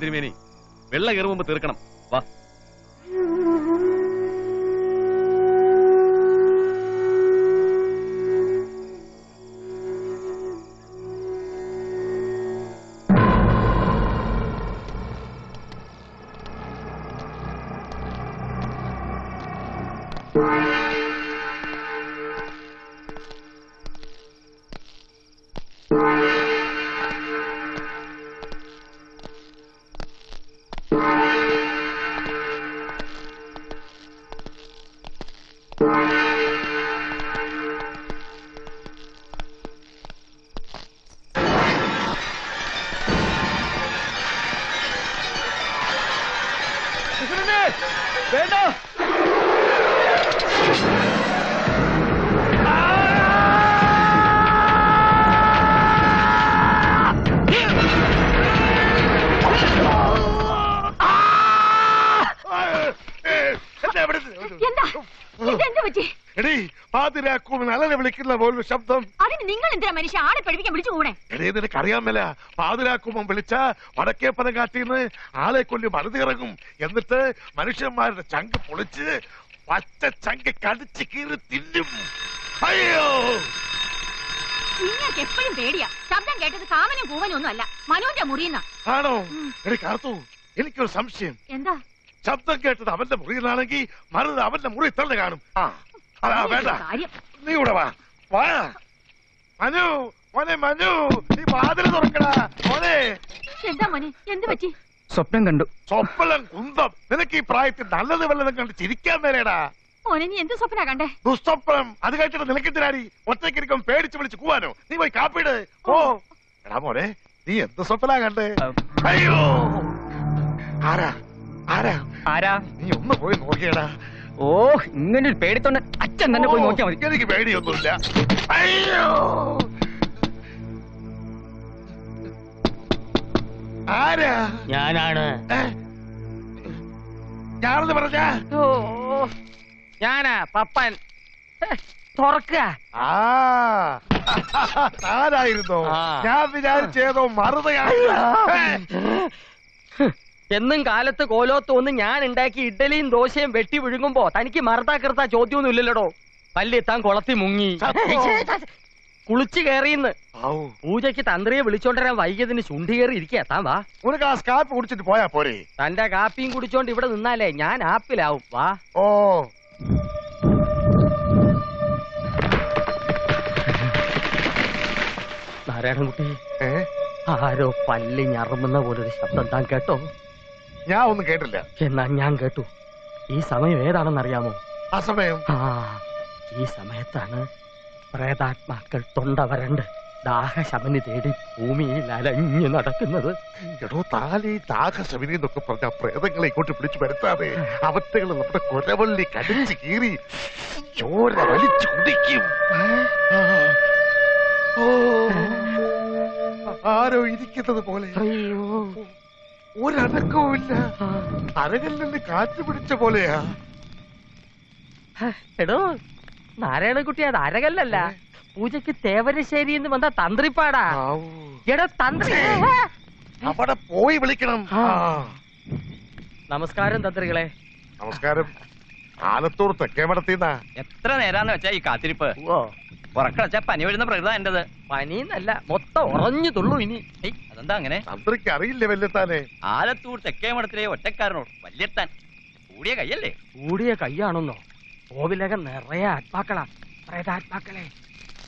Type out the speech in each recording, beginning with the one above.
തിരുമേനി. വെള്ള കയറും മുമ്പ് തീർക്കണം. വാ. വിളിക്കുന്ന പോലൊരു ശബ്ദം. അതിന് നിങ്ങൾ എന്തിനാ മനുഷ്യ ആളെ പഠിപ്പിക്കാൻ വിളിച്ചു കൂടെ? നിനക്ക് അറിയാമല്ല, പാതിരാക്കുമ്പം വിളിച്ച വടക്കേപ്പനം കാട്ടിന്ന് ആളെ കൊല്ലി മറുതിറങ്ങും. എന്നിട്ട് മനുഷ്യന്മാരുടെ ചങ്ക് പൊളിച്ച് പച്ച ചങ്ക് കടിച്ച് കീറി തിന്നും. അയ്യോ, നിങ്ങൾക്ക് എപ്പോഴും പേടിയാ. ശബ്ദം കേട്ടത് കാമനും കൂവനും ഒന്നും അല്ല, മനോന്റെ മുറിയുന്ന. ആണോ? എടി കാർത്തു, എനിക്കൊരു സംശയം. എന്താ? ശബ്ദം കേട്ടത് അവന്റെ മുറിയിലാണെങ്കിൽ മറുത് അവന്റെ മുറി തന്നെ കാണും. അതാ വേണ്ട, നീ കൂടെ വാ. വാ മനു, മോനെ മനു, നീ വാതിൽ തുറക്കടാ മോനെ. എന്താ മോനെ, എന്ത് പറ്റി? സ്വപ്നം കണ്ടു. സ്വപ്നം കുന്തം. നിനക്ക് ഈ പ്രായത്തിൽ നല്ലത് വല്ലതും കണ്ട് ചിരിക്കാൻ മേലേടാ. മോനെ, നീ എന്ത് സ്വപ്ന കണ്ടേ? ദുസ്വപ്നം. അത് കഴിച്ചിട്ട് നിനക്കെതിരാടി ഒറ്റയ്ക്കിരിക്കും പേടിച്ച് വിളിച്ച് കൂവാനോ? നീ പോയി കാപ്പിട്. ഓ എടാ മോനെ, നീ എന്ത് സ്വപ്ന കണ്ടേ? അയ്യോ, ആരാ ആരാ ആരാ? നീ ഒന്ന് പോയി നോക്കിയടാ. ഓ, ഇങ്ങനെ ഒരു പേടിത്തൊണ്ട അച്ഛൻ തന്നെ പോയി നോക്കിയാൽ മതി. എനിക്ക് പേടിയൊന്നുമില്ല. അയ്യോ, ആരാ? ഞാനാണ്. ഞാനെന്ന് പറഞ്ഞ ഞാനാ പപ്പൻ. തുറക്ക. ആരായിരുന്നോ? ഞാൻ വിചാരിച്ചേതോ മറുതയാണ്. എന്നും കാലത്ത് കോലോത്തോന്ന് ഞാൻ ഉണ്ടാക്കി ഇഡ്ഡലിയും ദോശയും വെട്ടി വിഴുങ്ങുമ്പോ തനിക്ക് മറുതാക്കൃത്ത ചോദ്യമൊന്നും ഇല്ലല്ലോടോ. പല്ലെത്താൻ കുളത്തി മുങ്ങി കുളിച്ചു കയറിയെന്ന്. പൂജയ്ക്ക് തന്ത്രിയെ വിളിച്ചോണ്ടിരാൻ വൈകിയതിന് ചുണ്ടി കയറി ഇരിക്കുക. താൻ വാ. കാപ്പി കുടിച്ചിട്ട് പോയാ പോരെ? തന്റെ കാപ്പിയും കുടിച്ചോണ്ട് ഇവിടെ നിന്നാലേ ഞാൻ ആപ്പിലാവും. വാ. ഓ, നാരായണൻകുട്ടി, ആരോ പല്ലി ഞറുമുന്ന പോലൊരു ശബ്ദം താൻ കേട്ടോ? ഞാൻ ഒന്നും കേട്ടില്ല. എന്നാ ഞാൻ കേട്ടു. ഈ സമയം ഏതാണെന്നറിയാമോ? ആ സമയം? ഈ സമയത്താണ് പ്രേതാത്മാക്കൾ തൊണ്ട വരണ്ട് ദാഹശമനി തേടി ഭൂമിയിൽ അലഞ്ഞു നടക്കുന്നത്. എടോ, താലി ദാഹശമനി എന്നൊക്കെ പറഞ്ഞ പ്രേതങ്ങളെ ഇങ്ങോട്ട് പിടിച്ചു വരുത്താതെ അവറ്റകൾ നമ്മുടെ കൊലവള്ളി കടിച്ചു കീറി ചോര വലിച്ചു കുടിക്കും. ആരോ ഇരിക്കുന്നത് പോലെ. ഒരനക്കവുമില്ല. അരകിൽ നിന്ന് കാറ്റ് പിടിച്ച പോലെയാ. എടോ നാരായണൻകുട്ടി, അത് അരകല്ലല്ല, പൂജയ്ക്ക് തേവരശ്ശേരി എന്ന് വന്ന തന്ത്രിപ്പാടാ. എടോ തന്ത്രി, അവിടെ പോയി വിളിക്കണം. നമസ്കാരം തന്ത്രികളെ. നമസ്കാരം. ആലത്തൂർ തെക്കേമടത്തിന്നാ. എത്ര നേരാന്ന് വെച്ചാ ഈ കാത്തിരിപ്പ്? ഉറക്കടച്ചാ പനി വരുന്ന പ്രകൃതം എന്റത്. പനിന്നല്ല, മൊത്തം ഉറഞ്ഞു തുള്ളു ഇനി. അതെന്താ അങ്ങനെ? തന്ത്രിക്ക് അറിയില്ലേ വല്യത്താനെ? ആലത്തൂർ തെക്കേമഠത്തിലെ ഒറ്റക്കാരനോട് വല്യത്താൻ കൂടിയ കൈയല്ലേ? കൂടിയ കൈയാണെന്നോ? കോവിലകം നിറയെ ആത്മാക്കളാ, പ്രേതാത്മാക്കളെ.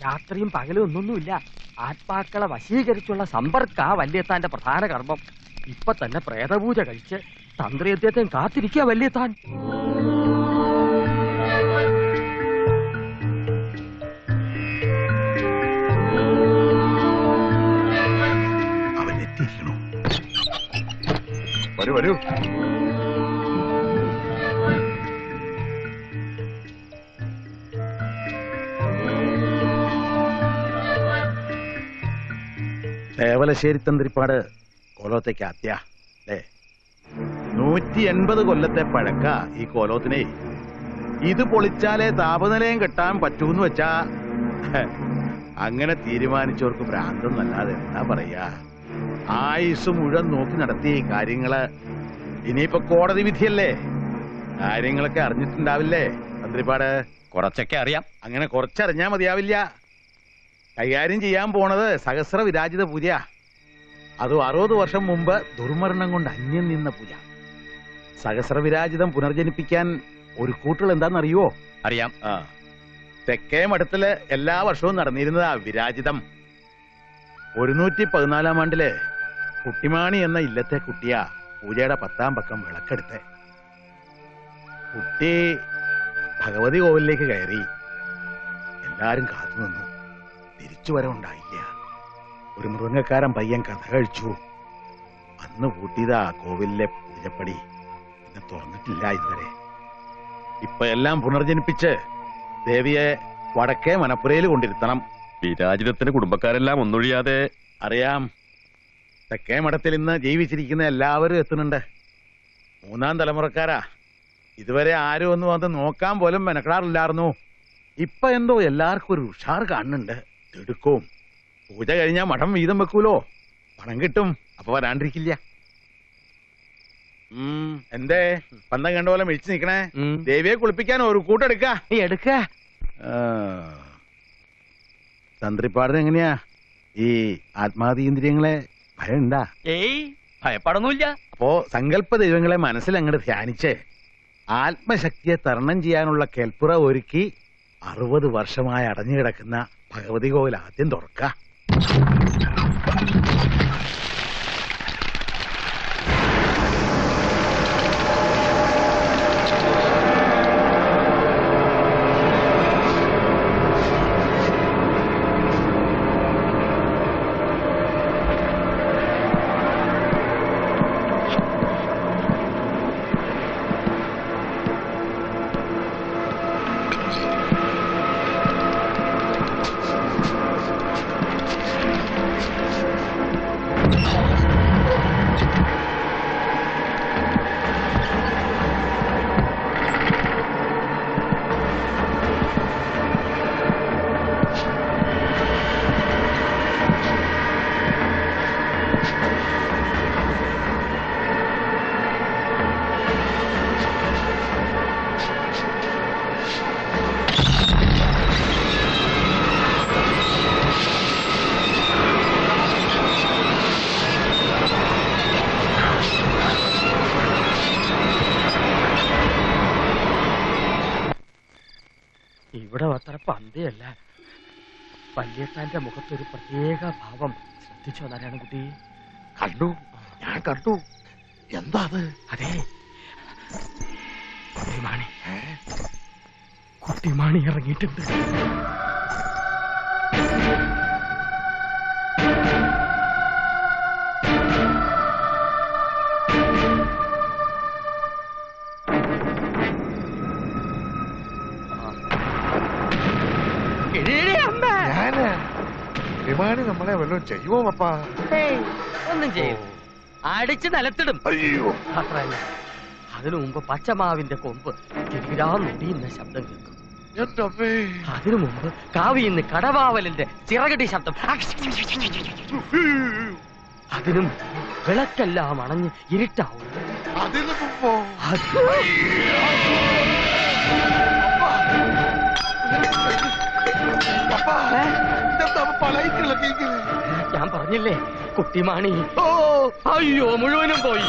രാത്രിയും പകലും ഒന്നൊന്നുമില്ല, ആത്മാക്കളെ വശീകരിച്ചുള്ള സമ്പർക്കാ വല്യത്താന്റെ പ്രധാന കർമ്മം. ഇപ്പൊ തന്നെ പ്രേതപൂജ കഴിച്ച് തന്ത്രിയത്തെ കാത്തിരിക്കുക വല്യത്താൻ. വരൂ വരൂ. തേവലശ്ശേരി തന്ത്രിപ്പാട് കോലോത്തേക്ക് അത്യാ അല്ലേ? 180 കൊല്ലത്തെ പഴക്ക ഈ കോലോത്തിനെ. ഇത് പൊളിച്ചാലേ താപനിലയം കെട്ടാൻ പറ്റൂന്ന് വെച്ചാ അങ്ങനെ തീരുമാനിച്ചവർക്ക് ഭ്രാന്തെന്നല്ലാതെ എന്താ പറയാ. ആയുസ് മുഴുവൻ നോക്കി നടത്തിയ ഈ കാര്യങ്ങള് ഇനിയിപ്പോ കോടതി വിധിയല്ലേ, കാര്യങ്ങളൊക്കെ അറിഞ്ഞിട്ടുണ്ടാവില്ലേ തന്ത്രിപ്പാട്? കുറച്ചൊക്കെ അറിയാം. അങ്ങനെ കുറച്ചറിഞ്ഞാ മതിയാവില്ല. കൈകാര്യം ചെയ്യാൻ പോണത് സഹസ്ര വിരാജിത പൂജ. അതും 60 വർഷം മുമ്പ് ദുർമരണം കൊണ്ട് അന്യം നിന്ന പൂജ. സഹസ്ര വിരാജിതം പുനർജനിപ്പിക്കാൻ ഒരു കൂട്ടുകൾ എന്താണെന്നറിയുവോ? അറിയാം. തെക്കേ മഠത്തില് എല്ലാ വർഷവും നടന്നിരുന്നതാ വിരാജിതം. 114 ആണ്ടില് കുട്ടിമാണി എന്ന ഇല്ലത്തെ കുട്ടിയാ പൂജയുടെ 10ാം പക്കം വിളക്കെടുത്ത്. കുട്ടി ഭഗവതി കോവിലേക്ക് കയറി. എല്ലാരും കാത്തുനിന്നു. തിരിച്ചു വരവുണ്ടായില്ല. ഒരു മൃഗക്കാരൻ പയ്യൻ കഥ കഴിച്ചു. അന്ന് പൂട്ടിയതാ കോവിലിലെ പൂജപ്പടി. പിന്നെ തുറന്നിട്ടില്ല ഇതുവരെ. ഇപ്പൊ എല്ലാം പുനർജനിപ്പിച്ച് ദേവിയെ വടക്കേ മനപ്പുരയിൽ കൊണ്ടിരുത്തണം. വിരാജിതത്തിന് കുടുംബക്കാരെല്ലാം ഒന്നൊഴിയാതെ. അറിയാം. തെക്കേ മഠത്തിൽ ഇന്ന് ജീവിച്ചിരിക്കുന്ന എല്ലാവരും എത്തുന്നുണ്ട്. 3ാം തലമുറക്കാരാ. ഇതുവരെ ആരും ഒന്ന് വന്ന് നോക്കാൻ പോലും മെനക്കെടാറില്ലായിരുന്നു. ഇപ്പൊ എന്തോ എല്ലാവർക്കും ഒരു ഉഷാർ കാണുന്നുണ്ട്. തിടുക്കവും. പൂജ കഴിഞ്ഞാൽ മഠം വീതം വെക്കൂലോ, പണം കിട്ടും. അപ്പൊ വരാണ്ടിരിക്കില്ല. എന്തേ പന്തം കണ്ട പോലെ മിഴിച്ചു നിക്കണേ? ദേവിയെ കുളിപ്പിക്കാൻ ഒരു കൂട്ടെടുക്ക. തന്ത്രിപ്പാടിന് എങ്ങനെയാ ഈ ആത്മാതീന്ദ്രിയങ്ങളെ ഭയമുണ്ടാ? ഏയ്, ഭയപ്പാടൊന്നുമില്ല. അപ്പോ സങ്കല്പ ദൈവങ്ങളെ മനസ്സിൽ അങ്ങോട്ട് ധ്യാനിച്ച് ആത്മശക്തിയെ തരണം ചെയ്യാനുള്ള കേൾപ്പുറ ഒരുക്കി 60 വർഷമായി അടഞ്ഞുകിടക്കുന്ന ഭഗവതി കോവിൽ ആദ്യം തുറക്ക. ഇവിടെ അത്ര പന്തയല്ല. വല്യത്താന്റെ മുഖത്തൊരു പ്രത്യേക ഭാവം ശ്രദ്ധിച്ചോ നാരായണൻകുട്ടി? കണ്ടു, ഞാൻ കണ്ടു. എന്താ അത്? അതെ, കുട്ടിമാണി. കുട്ടിമാണി ഇറങ്ങിയിട്ടുണ്ട്. വിമാനി നമ്മളെ വല്ലതും ചെയ്യുമോ പപ്പാ? ഒന്നും ചെയ്യും, അടിച്ച് നിലത്തിടും. അയ്യോ, അത്രയല്ല. അതിനു മുമ്പ് പച്ചമാവിന്റെ കൊമ്പ് തിരികിരാന്നൊടിയുന്ന ശബ്ദം കേൾക്കും. എന്റെ അമ്മേ. അതിനു മുമ്പ് കാവിന്ന് കടവാവലിന്റെ ചിറകടി ശബ്ദം. അതിനും വിളക്കെല്ലാം അണഞ്ഞ് ഇരുട്ടാവും. അതിനു മുമ്പോ ഞാൻ പറഞ്ഞില്ലേ കുട്ടിമാണി. അയ്യോ, മുഴുവനും പോയി.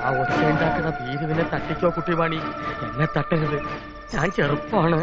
ആ ഒച്ചയുണ്ടാക്കുന്ന ഭീരുവിനെ തട്ടിക്കോ കുട്ടിമാണി. എന്നെ തട്ടരുത്, ഞാൻ ചെറുപ്പാണ്.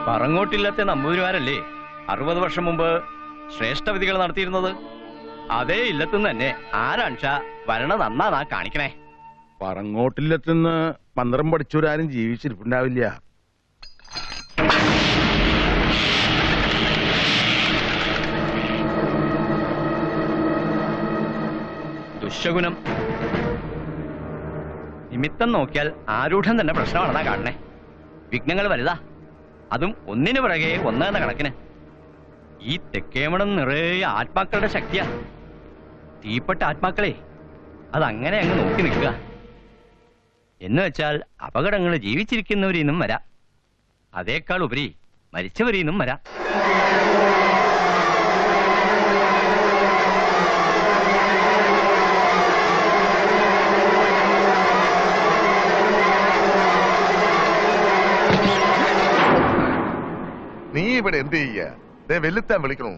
പറങ്ങോട്ടില്ലാത്ത നമ്പൂതിരിമാരല്ലേ 60 വർഷം മുമ്പ് ശ്രേഷ്ഠവിധികൾ നടത്തിയിരുന്നത്? അതേ ഇല്ലത്തുനിന്ന് തന്നെ ആരാൺഷ വരണ നന്നാ കാണിക്കണേ. പറങ്ങോട്ടിലെത്തുന്ന മന്ത്രം പഠിച്ചവരാരും ജീവിച്ചിരിപ്പുണ്ടാവില്ല. ദുശകുനം. നിമിത്തം നോക്കിയാൽ ആരൂഢം തന്നെ പ്രശ്നമാണെന്നാ കാണണേ. വിഘ്നങ്ങൾ വലുതാ, അതും ഒന്നിനു പിറകെ ഒന്നെന്ന കണക്കിന്. ഈ തെക്കേമടം നിറയെ ആത്മാക്കളുടെ ശക്തിയാ. തീപ്പെട്ട ആത്മാക്കളെ അതങ്ങനെ അങ്ങ് നോക്കി നിൽക്കുക. എന്ന് വെച്ചാൽ അപകടങ്ങൾ ജീവിച്ചിരിക്കുന്നവരിൽ വരാം, അതേക്കാൾ ഉപരി മരിച്ചവരിൽ വരാം. നീ ഇവിടെ എന്ത് ചെയ്യ? വെല്ലുത്താൻ വിളിക്കണോ?